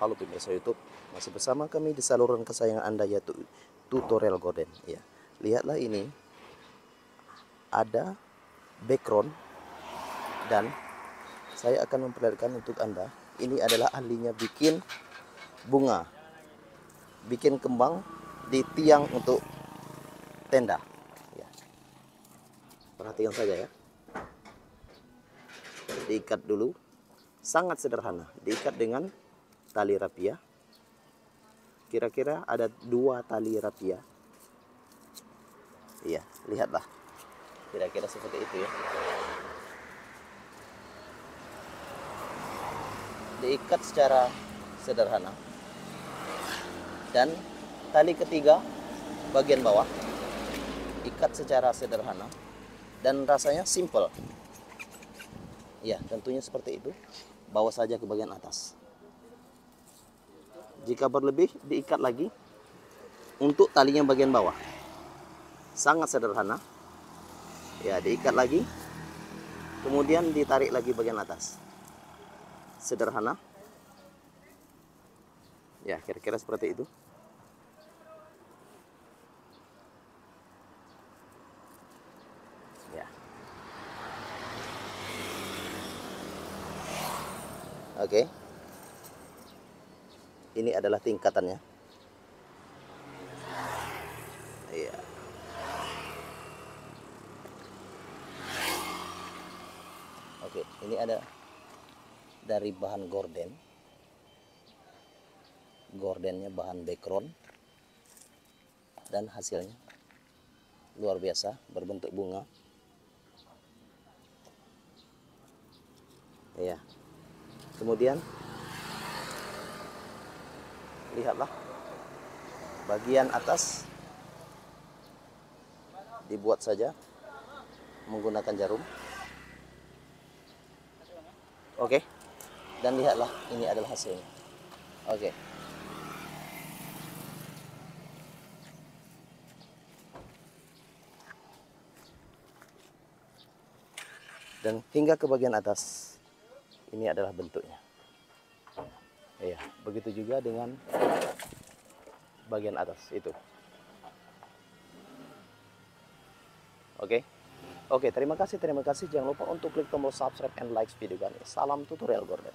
Halo pemirsa YouTube, masih bersama kami di saluran kesayangan Anda yaitu tutorial gorden. Ya, lihatlah ini ada background dan saya akan memperlihatkan untuk Anda. Ini adalah ahlinya bikin bunga, bikin kembang di tiang untuk tenda. Ya, perhatikan saja ya. Diikat dulu, sangat sederhana. Diikat dengan tali rapia. Kira-kira ada 2 tali rapia. Iya, lihatlah. Kira-kira seperti itu ya. Diikat secara sederhana. Dan tali ketiga bagian bawah ikat secara sederhana dan rasanya simple. Ya, tentunya seperti itu. Bawa saja ke bagian atas. Jika berlebih, diikat lagi untuk talinya bagian bawah. Sangat sederhana. Ya, diikat lagi. Kemudian ditarik lagi bagian atas. Sederhana. Ya, kira-kira seperti itu. Ya. Oke. Ini adalah tingkatannya. Iya. Oke, ini ada dari bahan gorden. Gordennya bahan background. Dan hasilnya luar biasa, berbentuk bunga. Iya. Kemudian lihatlah bagian atas dibuat saja menggunakan jarum. Oke. Dan lihatlah, ini adalah hasilnya. Oke. Dan hingga ke bagian atas, ini adalah bentuknya. Iya, begitu juga dengan bagian atas itu. Oke. Oke, terima kasih. Jangan lupa untuk klik tombol subscribe and like video kami. Salam tutorial gorden.